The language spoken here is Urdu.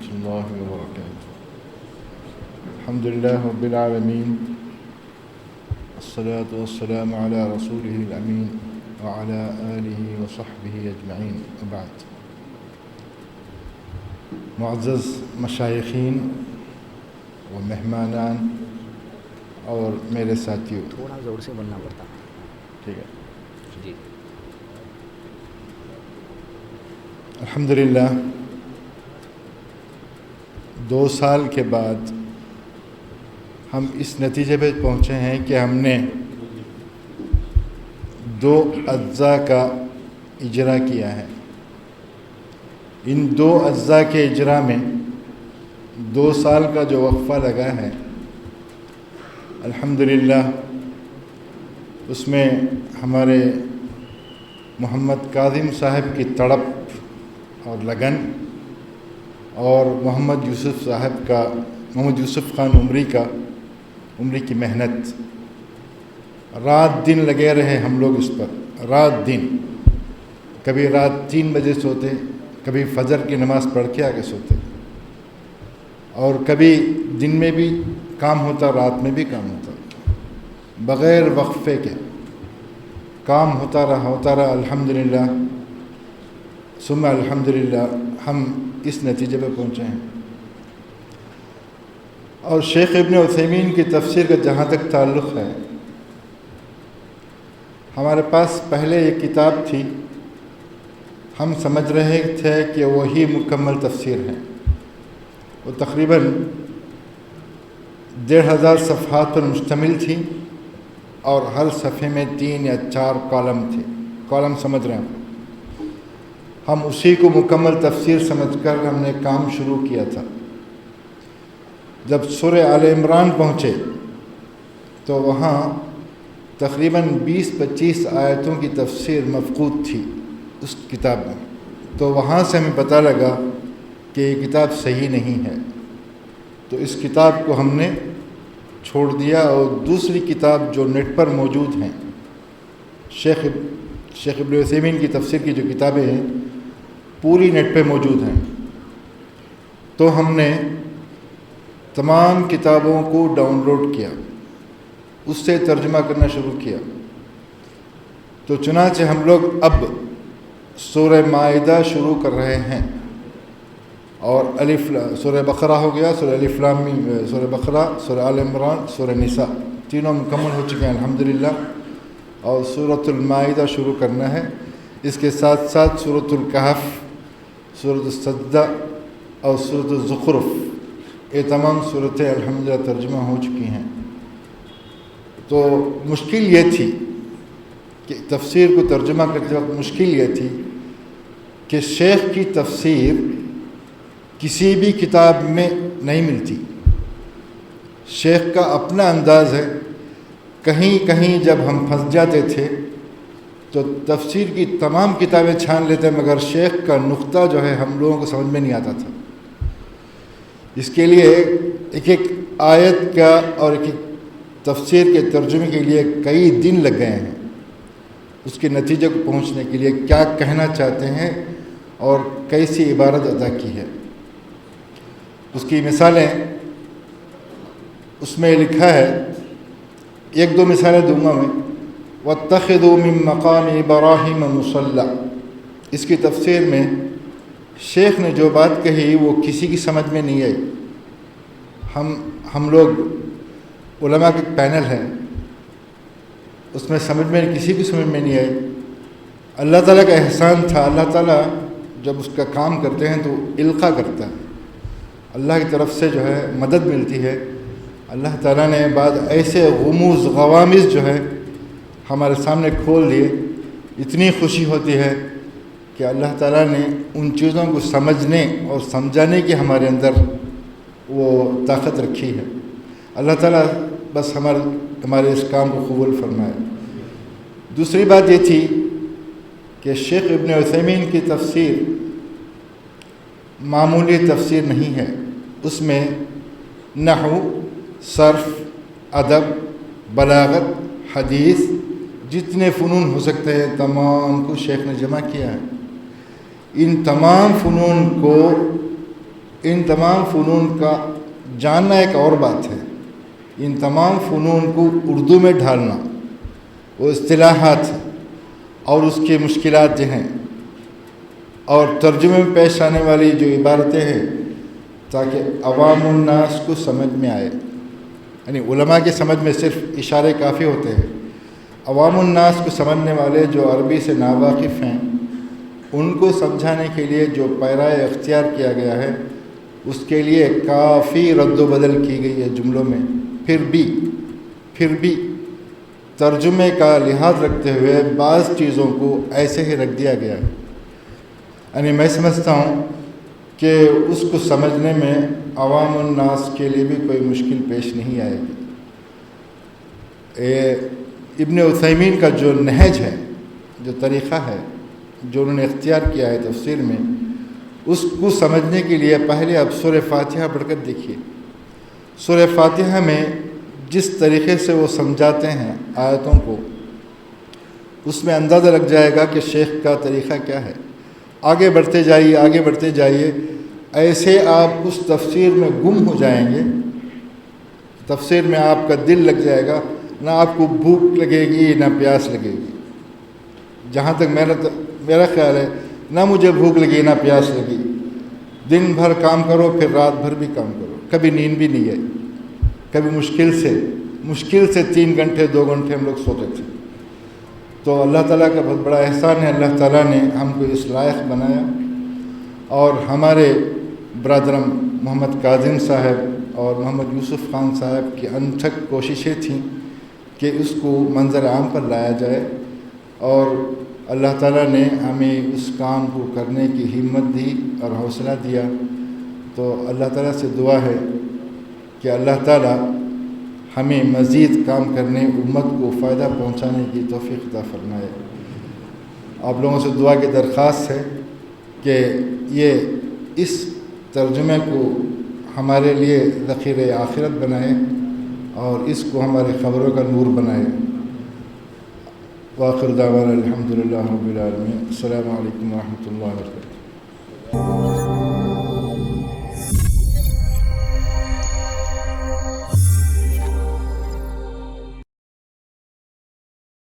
الله وبركاته. الحمد لله رب العالمين، الصلاة والسلام على رسوله الأمين وعلى آله وصحبه أجمعين، وبعد. معزز مشائخین و مہمانان اور میرے ساتھیوں، تھوڑا زور سے بولنا پڑتا. ٹھیک ہے. جی. الحمدللہ 2 سال کے بعد ہم اس نتیجے پہ پہنچے ہیں کہ ہم نے 2 اجزاء کا اجرا کیا ہے. ان 2 اجزاء کے اجرا میں 2 سال کا جو وقفہ لگا ہے، الحمدللہ اس میں ہمارے محمد کاظم صاحب کی تڑپ اور لگن اور محمد یوسف خان عمری کی محنت، رات دن لگے رہے ہم لوگ اس پر، رات دن. کبھی رات 3 بجے سوتے، کبھی فجر کی نماز پڑھ کے آگے سوتے، اور کبھی دن میں بھی کام ہوتا، رات میں بھی کام ہوتا، بغیر وقفے کے کام ہوتا رہا. الحمدللہ ثم الحمدللہ ہم اس نتیجے پہ پہنچے ہیں. اور شیخ ابن عثیمین کی تفسیر کا جہاں تک تعلق ہے، ہمارے پاس پہلے ایک کتاب تھی، ہم سمجھ رہے تھے کہ وہی مکمل تفسیر ہے. وہ تقریباً 1500 صفحات پر مشتمل تھی، اور ہر صفحے میں 3 یا 4 کالم تھے. کالم سمجھ رہے ہیں؟ ہم اسی کو مکمل تفسیر سمجھ کر ہم نے کام شروع کیا تھا. جب سورہ آل عمران پہنچے تو وہاں تقریباً 20-25 آیتوں کی تفسیر مفقود تھی اس کتاب میں. تو وہاں سے ہمیں پتہ لگا کہ یہ کتاب صحیح نہیں ہے. تو اس کتاب کو ہم نے چھوڑ دیا، اور دوسری کتاب جو نیٹ پر موجود ہیں، شیخ ابن عثیمین کی تفسیر کی جو کتابیں ہیں پوری نیٹ پہ موجود ہیں. تو ہم نے تمام کتابوں کو ڈاؤن لوڈ کیا، اس سے ترجمہ کرنا شروع کیا. تو چنانچہ ہم لوگ اب سورہ مائدہ شروع کر رہے ہیں، اور سورہ بقرہ ہو گیا، سورہ الف لام میم، سورہ بقرہ، سورہ آل عمران، سورہ نساء، تینوں مکمل ہو چکے ہیں الحمدللہ. اور سورۃ المائدہ شروع کرنا ہے. اس کے ساتھ ساتھ سورۃ الکہف، سورۃ السجدہ اور سورۃ الزخرف، یہ تمام صورتیں الحمدللہ ترجمہ ہو چکی ہیں. تو مشکل یہ تھی کہ تفسیر کو ترجمہ کرتے وقت مشکل یہ تھی کہ شیخ کی تفسیر کسی بھی کتاب میں نہیں ملتی. شیخ کا اپنا انداز ہے. کہیں کہیں جب ہم پھنس جاتے تھے تو تفسیر کی تمام کتابیں چھان لیتے، مگر شیخ کا نقطہ جو ہے ہم لوگوں کو سمجھ میں نہیں آتا تھا. اس کے لیے ایک آیت کا اور ایک تفسیر کے ترجمے کے لیے کئی دن لگ گئے ہیں. اس کے نتیجے کو پہنچنے کے لیے کیا کہنا چاہتے ہیں اور کیسی عبارت ادا کی ہے. اس کی مثالیں اس میں لکھا ہے، 1-2 مثالیں دوں گا میں. وَاتَّخِذُوا مِن مَّقَامِ إِبْرَاهِيمَ مُصَلًّى، اس کی تفسیر میں شیخ نے جو بات کہی وہ کسی کی سمجھ میں نہیں آئی. ہم لوگ علماء کے پینل ہیں، اس میں کسی کی سمجھ میں نہیں آئی. اللہ تعالیٰ کا احسان تھا. اللہ تعالیٰ جب اس کا کام کرتے ہیں تو القاء کرتا ہے، اللہ کی طرف سے جو ہے مدد ملتی ہے. اللہ تعالیٰ نے بعد ایسے غوامض جو ہے ہمارے سامنے کھول دیے. اتنی خوشی ہوتی ہے کہ اللہ تعالیٰ نے ان چیزوں کو سمجھنے اور سمجھانے کی ہمارے اندر وہ طاقت رکھی ہے. اللہ تعالیٰ بس ہمارے اس کام کو قبول فرمائے. دوسری بات یہ تھی کہ شیخ ابن عثیمین کی تفسیر معمولی تفسیر نہیں ہے. اس میں نحو، صرف، ادب، بلاغت، حدیث، جتنے فنون ہو سکتے ہیں تمام کو شیخ نے جمع کیا ہے. ان تمام فنون کو ان تمام فنون کا جاننا ایک اور بات ہے، ان تمام فنون کو اردو میں ڈھالنا، وہ اصطلاحات اور اس کی مشکلات جو ہیں اور ترجمے میں پیش آنے والی جو عبارتیں ہیں تاکہ عوام الناس کو سمجھ میں آئے، یعنی علماء کی سمجھ میں صرف اشارے کافی ہوتے ہیں، عوام الناس کو سمجھنے والے جو عربی سے ناواقف ہیں ان کو سمجھانے کے لیے جو پیرائے اختیار کیا گیا ہے اس کے لیے کافی رد و بدل کی گئی ہے جملوں میں، پھر بھی ترجمے کا لحاظ رکھتے ہوئے بعض چیزوں کو ایسے ہی رکھ دیا گیا ہے۔ یعنی میں سمجھتا ہوں کہ اس کو سمجھنے میں عوام الناس کے لیے بھی کوئی مشکل پیش نہیں آئے گی۔ ابن عثیمین کا جو نہج ہے، جو طریقہ ہے جو انہوں نے اختیار کیا ہے تفسیر میں، اس کو سمجھنے کے لیے پہلے آپ سورہ فاتحہ پڑھ کر دیکھیے۔ سورہ فاتحہ میں جس طریقے سے وہ سمجھاتے ہیں آیتوں کو، اس میں اندازہ لگ جائے گا کہ شیخ کا طریقہ کیا ہے۔ آگے بڑھتے جائیے، ایسے آپ اس تفسیر میں گم ہو جائیں گے، تفسیر میں آپ کا دل لگ جائے گا، نہ آپ کو بھوک لگے گی نہ پیاس لگے گی۔ جہاں تک میرا خیال ہے، نہ مجھے بھوک لگی نہ پیاس لگی، دن بھر کام کرو پھر رات بھر بھی کام کرو، کبھی نیند بھی نہیں آئی، کبھی مشکل سے 3 گھنٹے 2 گھنٹے ہم لوگ سوتے تھے۔ تو اللہ تعالیٰ کا بہت بڑا احسان ہے، اللہ تعالیٰ نے ہم کو اس لائق بنایا، اور ہمارے برادرم محمد کاظم صاحب اور محمد یوسف خان صاحب کی انتھک کوششیں تھیں کہ اس کو منظر عام پر لایا جائے، اور اللہ تعالیٰ نے ہمیں اس کام کو کرنے کی ہمت دی اور حوصلہ دیا۔ تو اللہ تعالیٰ سے دعا ہے کہ اللہ تعالیٰ ہمیں مزید کام کرنے، امت کو فائدہ پہنچانے کی توفیق عطا فرمائے۔ آپ لوگوں سے دعا کی درخواست ہے کہ اس ترجمے کو ہمارے لیے ذخیرہ آخرت بنائے اور اس کو ہمارے خبروں کا نور بنائے۔ وآخر دعوانا الحمدللہ رب العالمین۔ السلام علیکم ورحمۃ اللہ وبرکاتہ۔